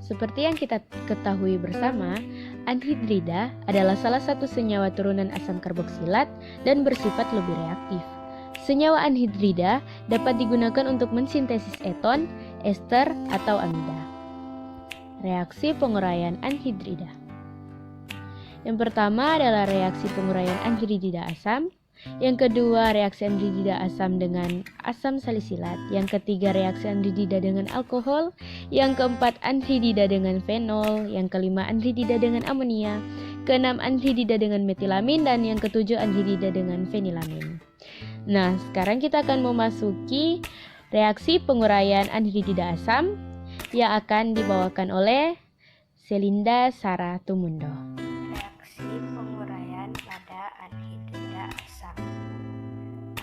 Seperti yang kita ketahui bersama, anhidrida adalah salah satu senyawa turunan asam karboksilat dan bersifat lebih reaktif. Senyawa anhidrida dapat digunakan untuk mensintesis eton, ester, atau amida. Reaksi penguraian anhidrida. Yang pertama adalah reaksi penguraian anhidrida asam. Yang kedua, reaksi anhidrida asam dengan asam salisilat. Yang ketiga, reaksi anhidrida dengan alkohol. Yang keempat, anhidrida dengan fenol. Yang kelima, anhidrida dengan amonia. Keenam, anhidrida dengan metilamin. Dan yang ketujuh, anhidrida dengan fenilamin. Nah, sekarang kita akan memasuki reaksi penguraian anhidrida asam yang akan dibawakan oleh Selinda Sara Tumundo. Reaksi penguraian pada anhidrida asam.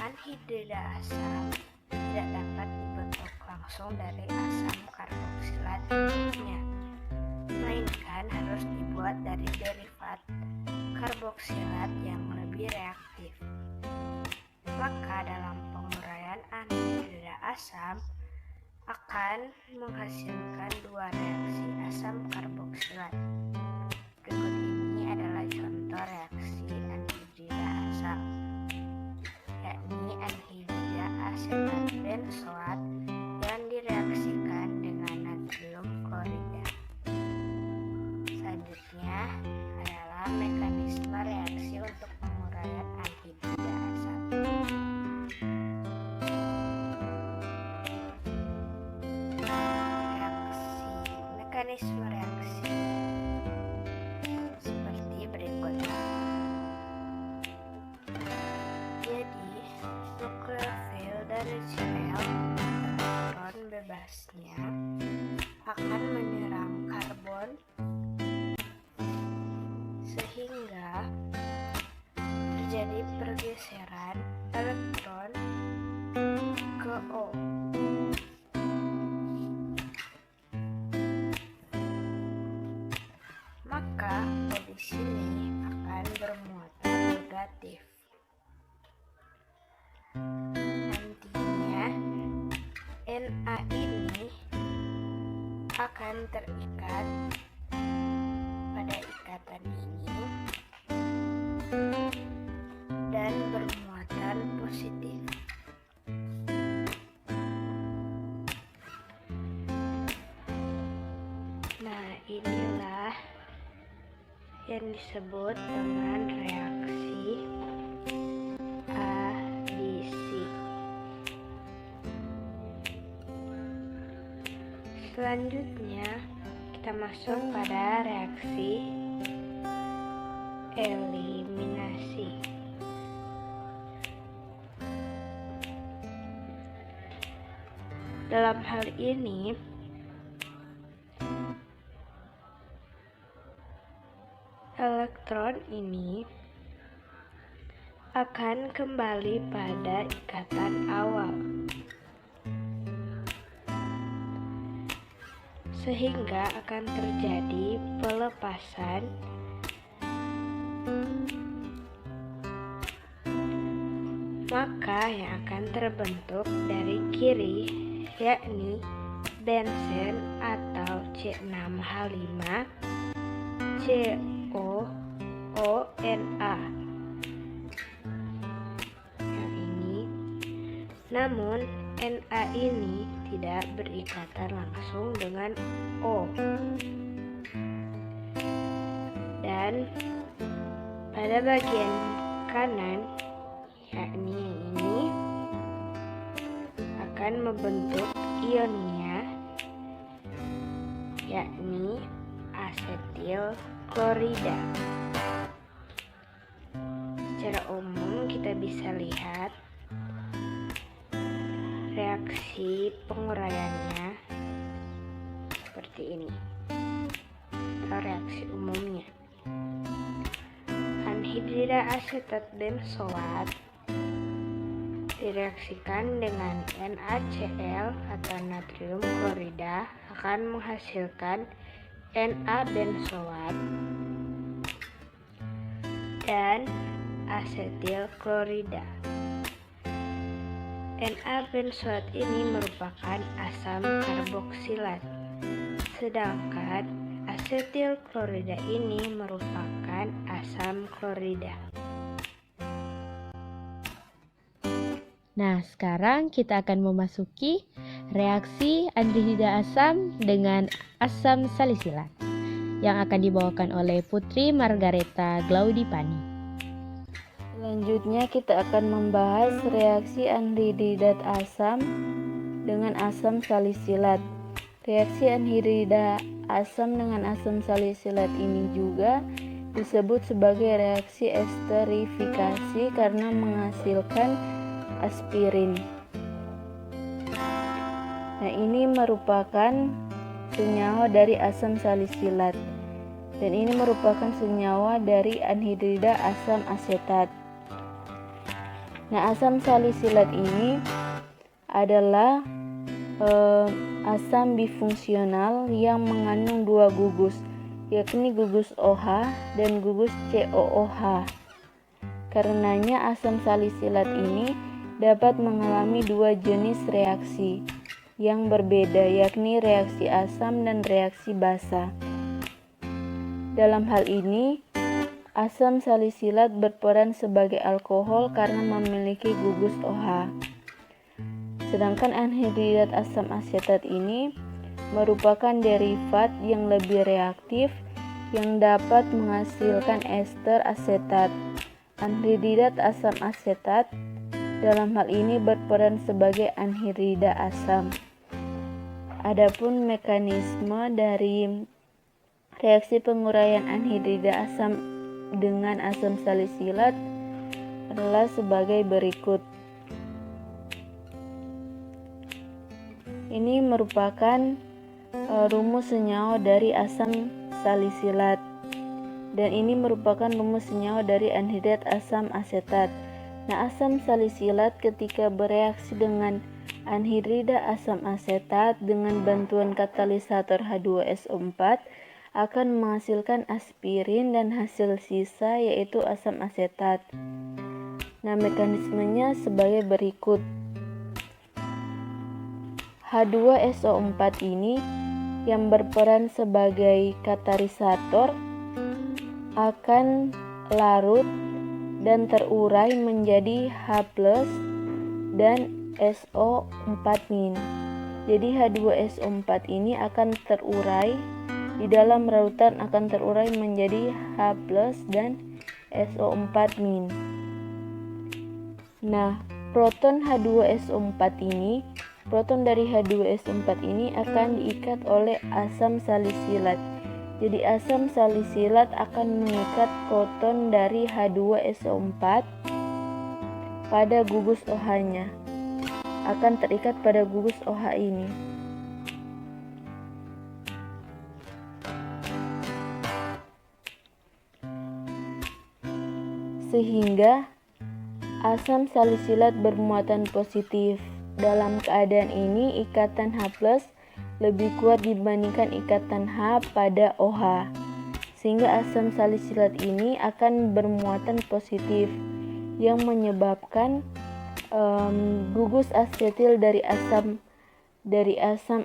Anhidrida asam tidak dapat dibentuk langsung dari asam karboksilat induknya, melainkan harus dibuat dari derivat karboksilat yang lebih reaktif. Maka dalam penguraian anhidrida asam akan menghasilkan dua reaksi asam karboksilat. Berikut ini adalah contoh reaksi anhidrida asam, yakni anhidrida asetat benzoat yang direaksikan dengan natrium klorida. Selanjutnya adalah mekanisme reaksi untuk penguraian anhidrida asam. Mekanisme reaksi seperti berikut. Jadi, nukleofil dari Cl, elektron bebasnya akan menyerang karbon sehingga terjadi pergeseran elektron ke O. Maka O di sini akan bermuatan negatif. Nantinya Na ini akan terikat pada ikatan ini dan bermuatan positif. Nah, inilah yang disebut dengan reaksi ABC. Selanjutnya kita masuk pada reaksi eliminasi. Dalam hal ini elektron ini akan kembali pada ikatan awal, sehingga akan terjadi pelepasan maka yang akan terbentuk dari kiri yakni benzen atau C6H5 COONA yang ini. Namun Na ini tidak berikatan langsung dengan O, dan pada bagian kanan yakni yang ini akan membentuk ionnya yakni asetil klorida. Secara umum kita bisa lihat reaksi penguraiannya seperti ini atau reaksi umumnya. Anhidrida asetat benzoat direaksikan dengan NaCl atau natrium klorida akan menghasilkan Na benzoat dan asetil klorida. Na benzoat ini merupakan asam karboksilat, Sedangkan asetil klorida ini merupakan asam klorida. Nah, sekarang kita akan memasuki reaksi anhidrida asam dengan asam salisilat yang akan dibawakan oleh Putri Margareta Glaudipani. Selanjutnya kita akan membahas reaksi anhidridat asam dengan asam salisilat. Reaksi anhidrida asam dengan asam salisilat ini juga disebut sebagai reaksi esterifikasi karena menghasilkan aspirin. Nah, ini merupakan senyawa dari asam salisilat dan ini merupakan senyawa dari anhidrida asam asetat. Nah, asam salisilat ini adalah asam bifungsional yang mengandung dua gugus, yakni gugus OH dan gugus COOH. Karenanya asam salisilat ini dapat mengalami dua jenis reaksi yang berbeda, yakni reaksi asam dan reaksi basa. Dalam hal ini, asam salisilat berperan sebagai alkohol karena memiliki gugus OH. Sedangkan anhidridat asam asetat ini merupakan derivat yang lebih reaktif yang dapat menghasilkan ester asetat. Anhidridat asam asetat dalam hal ini berperan sebagai anhidrida asam. Adapun mekanisme dari reaksi penguraian anhidrida asam dengan asam salisilat adalah sebagai berikut. Ini merupakan rumus senyawa dari asam salisilat dan ini merupakan rumus senyawa dari anhidrat asam asetat. Nah, asam salisilat ketika bereaksi dengan anhidrida asam asetat dengan bantuan katalisator H2SO4 akan menghasilkan aspirin dan hasil sisa yaitu asam asetat. Nah, mekanismenya sebagai berikut. H2SO4 ini yang berperan sebagai katalisator akan larut dan terurai menjadi H+ dan SO4-. Jadi H2SO4 ini akan terurai di dalam larutan akan terurai menjadi H+ dan SO4-. Nah, proton dari H2SO4 ini akan diikat oleh asam salisilat. Jadi asam salisilat akan mengikat proton dari H2SO4 pada gugus OH-nya. Akan terikat pada gugus OH ini. Sehingga asam salisilat bermuatan positif. Dalam keadaan ini ikatan H+ lebih kuat dibandingkan ikatan H pada OH, sehingga asam salisilat ini akan bermuatan positif yang menyebabkan gugus asetil dari asam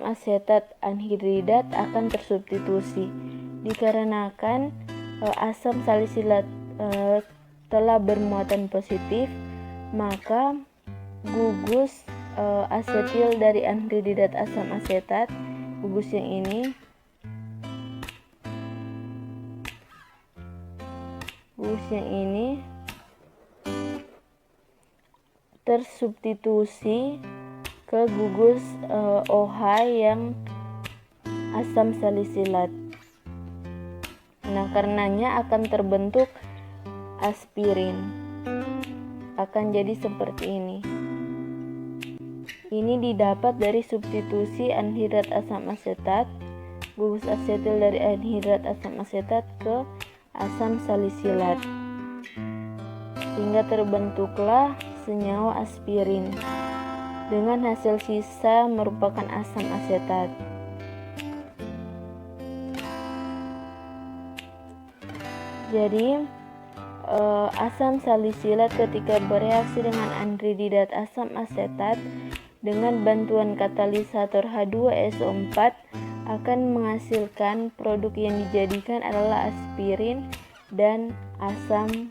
asetat anhidridat akan tersubstitusi. Dikarenakan asam salisilat telah bermuatan positif, maka gugus asetil dari anhidridat asam asetat, gugus yang ini tersubstitusi ke gugus OH yang asam salisilat. Nah, karenanya akan terbentuk aspirin. Akan jadi seperti ini. Ini didapat dari substitusi anhidrat asam asetat, gugus asetil dari anhidrat asam asetat ke asam salisilat, sehingga terbentuklah senyawa aspirin dengan hasil sisa merupakan asam asetat. Jadi asam salisilat ketika bereaksi dengan anhidrat asam asetat dengan bantuan katalisator H2SO4 akan menghasilkan produk yang dijadikan adalah aspirin dan asam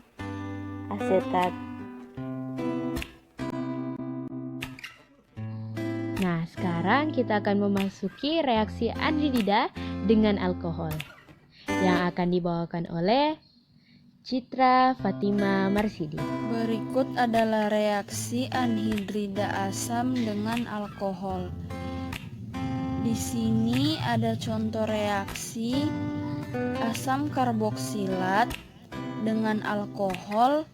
asetat. Nah, sekarang kita akan memasuki reaksi anhidrida dengan alkohol yang akan dibawakan oleh Citra Fatima Marsidi. Berikut adalah reaksi anhidrida asam dengan alkohol. Di sini ada contoh reaksi asam karboksilat dengan alkohol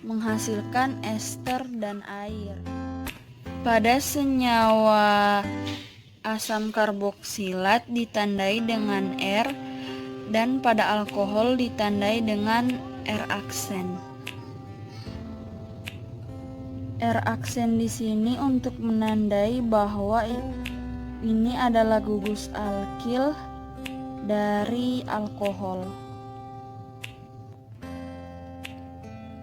menghasilkan ester dan air. Pada senyawa asam karboksilat ditandai dengan R dan pada alkohol ditandai dengan R aksen. R aksen di sini untuk menandai bahwa ini adalah gugus alkil dari alkohol.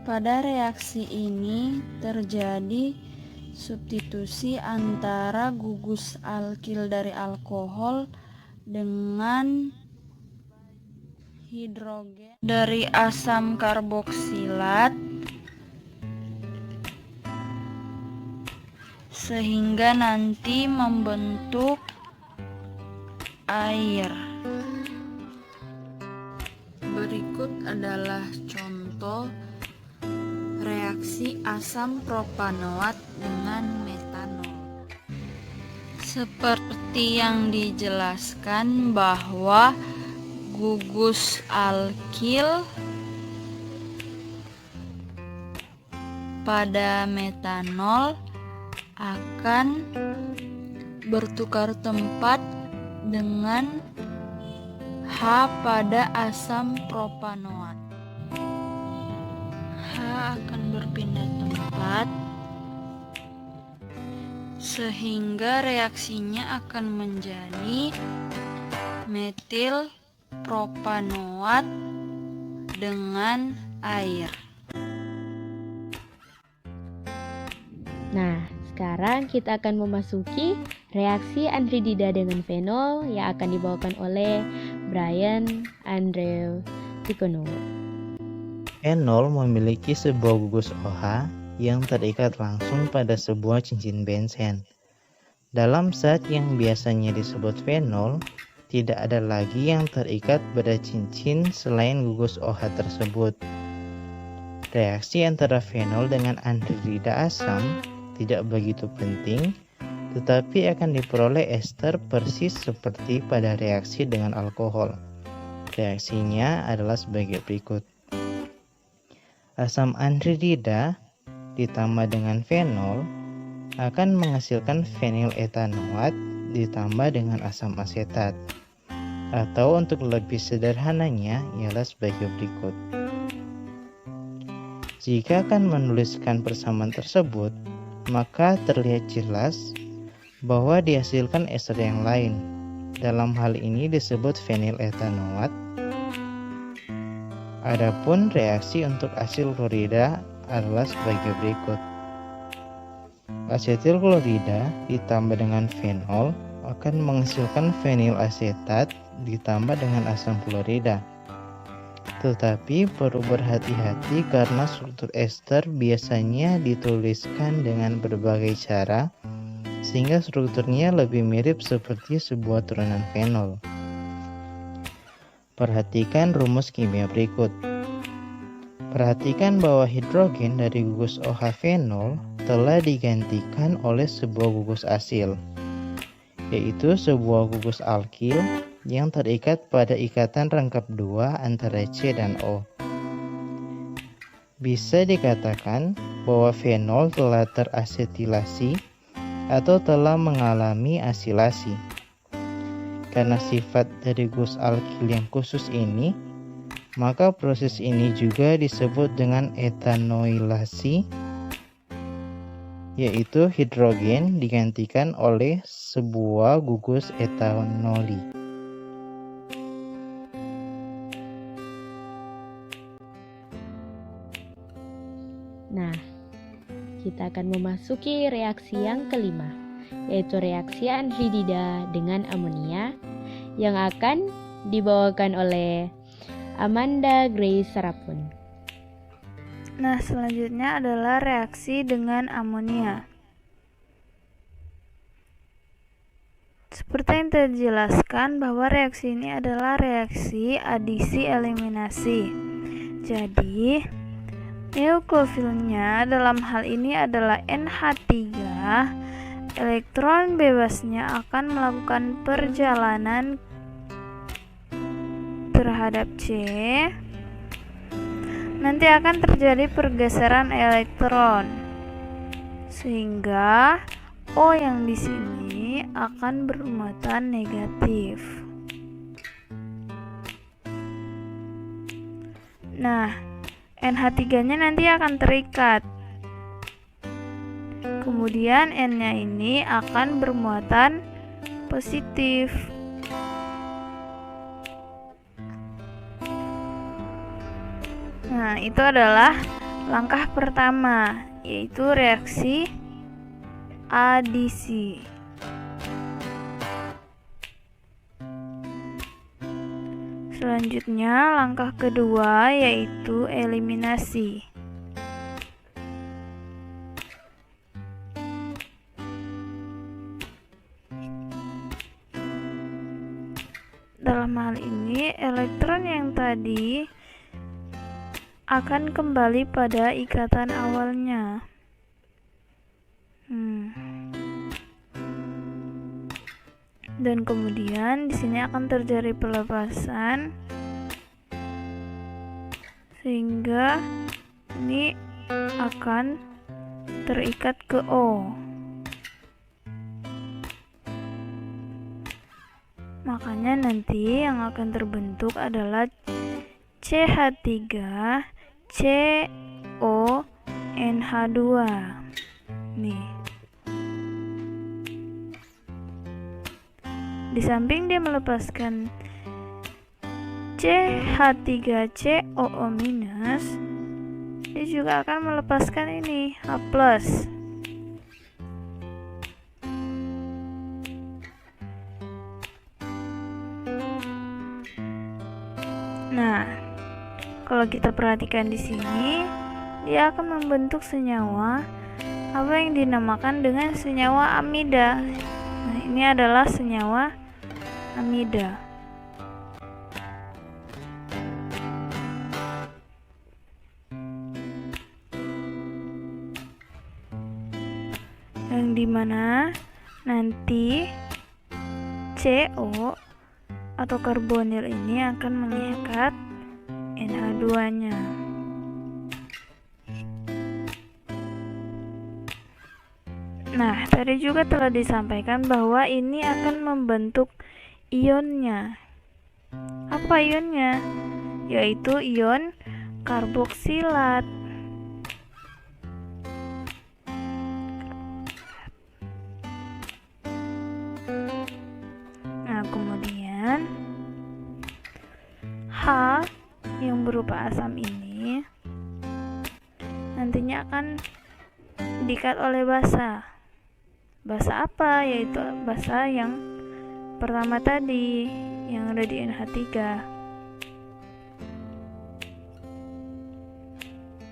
Pada reaksi ini terjadi substitusi antara gugus alkil dari alkohol dengan hidrogen dari asam karboksilat sehingga nanti membentuk air. Berikut adalah contoh reaksi asam propanoat dengan metanol. Seperti yang dijelaskan bahwa gugus alkil pada metanol akan bertukar tempat dengan H pada asam propanoat. H akan berpindah tempat sehingga reaksinya akan menjadi metil propanoat dengan air. Nah, sekarang kita akan memasuki reaksi anhidrida dengan fenol yang akan dibawakan oleh Brian Andrew Ticono. Fenol memiliki sebuah gugus OH yang terikat langsung pada sebuah cincin benzen. Dalam zat yang biasanya disebut fenol, tidak ada lagi yang terikat pada cincin selain gugus OH tersebut. Reaksi antara fenol dengan anhidrida asam tidak begitu penting, tetapi akan diperoleh ester persis seperti pada reaksi dengan alkohol. Reaksinya adalah sebagai berikut. Asam anhidrida ditambah dengan fenol akan menghasilkan feniletanoat ditambah dengan asam asetat. Atau untuk lebih sederhananya ialah sebagai berikut. Jika akan menuliskan persamaan tersebut, maka terlihat jelas bahwa dihasilkan ester yang lain. Dalam hal ini disebut feniletanoat. Adapun reaksi untuk asil klorida adalah sebagai berikut. Asetil klorida ditambah dengan fenol akan menghasilkan fenilasetat ditambah dengan asam klorida. Tetapi perlu berhati-hati karena struktur ester biasanya dituliskan dengan berbagai cara sehingga strukturnya lebih mirip seperti sebuah turunan fenol. Perhatikan rumus kimia berikut. Perhatikan bahwa hidrogen dari gugus OH fenol telah digantikan oleh sebuah gugus asil, yaitu sebuah gugus alkil yang terikat pada ikatan rangkap 2 antara C dan O. Bisa dikatakan bahwa fenol telah terasetilasi atau telah mengalami asilasi. Karena sifat dari gugus alkil yang khusus ini, maka proses ini juga disebut dengan etanoilasi, yaitu hidrogen digantikan oleh sebuah gugus etanoli. Nah, kita akan memasuki reaksi yang kelima, yaitu reaksi anhidrida dengan amonia, yang akan dibawakan oleh Amanda Grace Sarapun. Nah, selanjutnya adalah reaksi dengan amonia. Seperti yang terjelaskan bahwa reaksi ini adalah reaksi adisi eliminasi. Jadi, nukleofilnya dalam hal ini adalah NH3. Elektron bebasnya akan melakukan perjalanan terhadap C. Nanti akan terjadi pergeseran elektron, sehingga O yang di sini akan bermuatan negatif. Nah, NH3-nya nanti akan terikat. Kemudian N-nya ini akan bermuatan positif. Nah, itu adalah langkah pertama, yaitu reaksi adisi. Selanjutnya, langkah kedua yaitu eliminasi. Dalam hal ini, elektron yang tadi akan kembali pada ikatan awalnya. Dan kemudian di sini akan terjadi pelepasan, sehingga ini akan terikat ke O. Makanya nanti yang akan terbentuk adalah CH3 CONH2. Nih. Di samping dia melepaskan CH3COO-, dia juga akan melepaskan ini H+. Nah, kalau kita perhatikan di sini, dia akan membentuk senyawa apa yang dinamakan dengan senyawa amida. Nah, ini adalah senyawa amida. Yang dimana nanti CO atau karbonil ini akan mengikat NH2-nya. Nah, tadi juga telah disampaikan bahwa ini akan membentuk ionnya. Apa ionnya? Yaitu ion karboksilat. Nah, kemudian H yang berupa asam ini nantinya akan diikat oleh basa. Basa apa? Yaitu basa yang pertama tadi yang ada di NH3.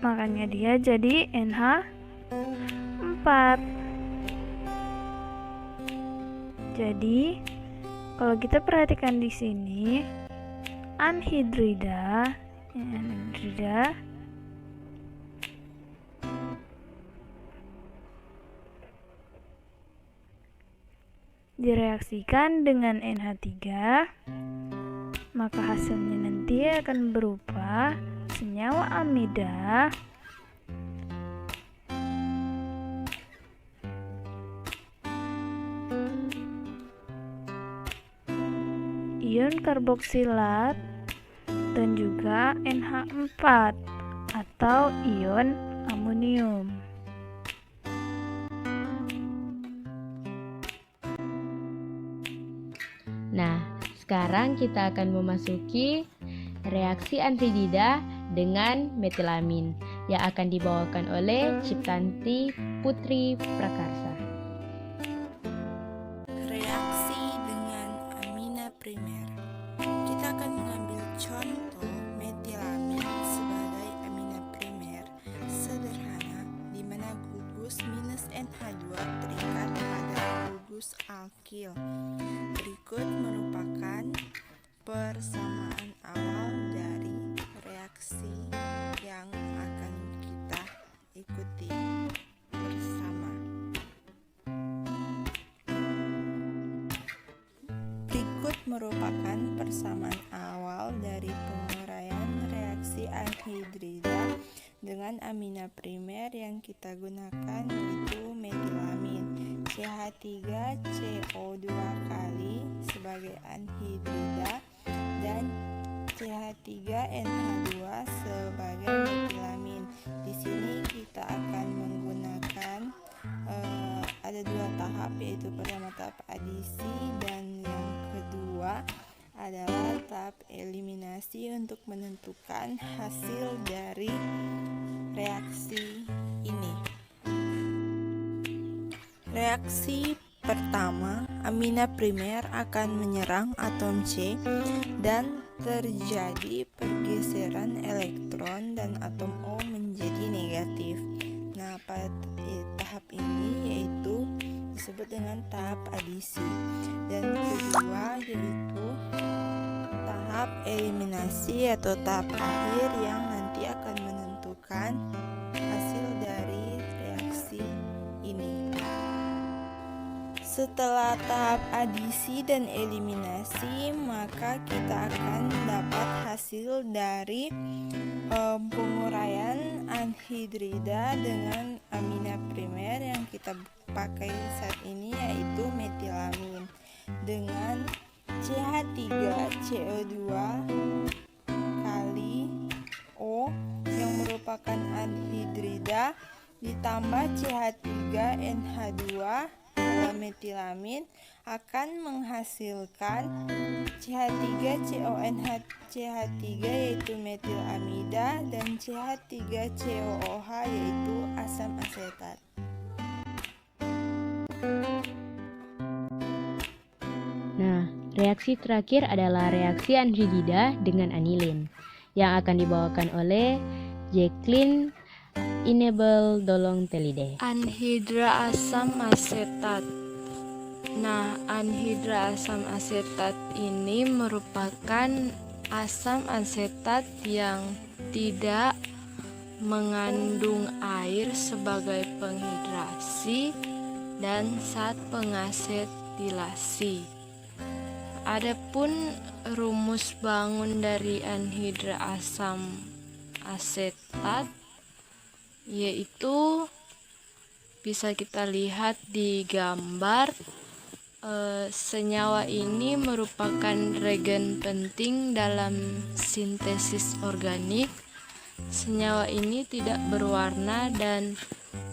Makanya dia jadi NH4. Jadi kalau kita perhatikan di sini, anhidrida direaksikan dengan NH3, maka hasilnya nanti akan berupa senyawa amida ion karboksilat dan juga NH4 atau ion amonium. Nah, sekarang kita akan memasuki reaksi anhidrida dengan metilamin yang akan dibawakan oleh Ciptanti Putri Prakarsa. primer. Kita akan mengambil contoh metilamin sebagai amina primer sederhana di mana gugus minus NH2 terikat pada gugus alkil. Berikut merupakan persamaan awal dari reaksi yang akan kita ikuti bersama. Berikut merupakan persamaan awal dari penguraian reaksi anhidrida dengan amina primer yang kita gunakan, yaitu metilamin CH3CO2 kali sebagai anhidrida dan CH3NH2 sebagai metilamin. Di sini kita akan menggunakan ada dua tahap, yaitu pertama tahap adisi dan yang kedua adalah tahap eliminasi untuk menentukan hasil dari reaksi ini. Reaksi pertama, amina primer akan menyerang atom C dan terjadi pergeseran elektron dan atom O menjadi negatif. Nah, pada tahap ini yaitu disebut dengan tahap adisi. Dan kedua yaitu tahap eliminasi atau tahap akhir yang nanti akan menentukan hasil dari reaksi ini. Setelah tahap adisi dan eliminasi, maka kita akan dapat hasil dari penguraian anhidrida dengan amina primer yang kita pakai saat ini, yaitu metilamin dengan CH3CO2 kali O yang merupakan anhidrida ditambah CH3NH2 metilamin akan menghasilkan CH3CONH yaitu metilamida dan CH3COOH yaitu asam asetat. Nah, reaksi terakhir adalah reaksi anhidrida dengan anilin yang akan dibawakan oleh Jacqueline Inebel Dolong-Telide. Anhidra asam asetat. Nah, anhidra asam asetat ini merupakan asam asetat yang tidak mengandung air sebagai penghidrasi dan zat pengasetilasi. Adapun rumus bangun dari anhidra asam asetat yaitu bisa kita lihat di gambar. Senyawa ini merupakan regen penting dalam sintesis organik. Senyawa ini tidak berwarna dan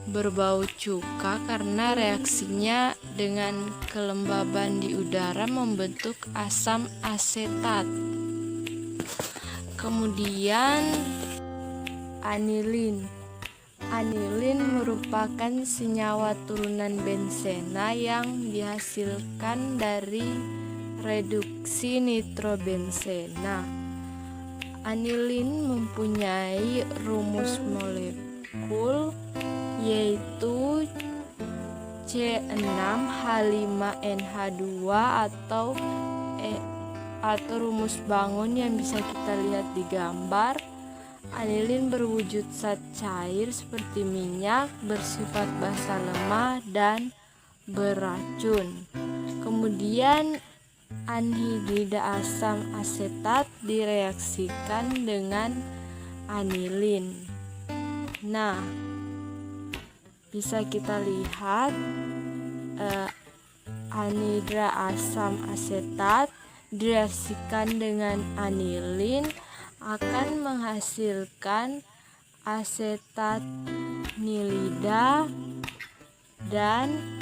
berbau cuka karena reaksinya dengan kelembaban di udara membentuk asam asetat. Kemudian anilin. Anilin merupakan senyawa turunan bensena yang dihasilkan dari reduksi nitrobensena. Anilin mempunyai rumus molekul yaitu C6H5NH2 atau rumus bangun yang bisa kita lihat di gambar. Anilin berwujud zat cair seperti minyak, bersifat basa lemah dan beracun. Kemudian anhidrida asam asetat direaksikan dengan anilin. Nah, bisa kita lihat anhidra asam asetat direaksikan dengan anilin akan menghasilkan asetat nilida dan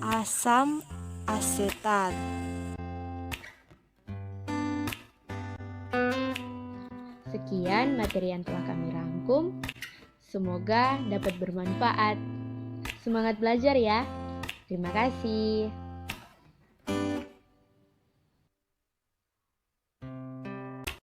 asam asetat. Sekian materi yang telah kami rangkum. Semoga dapat bermanfaat. Semangat belajar ya. Terima kasih.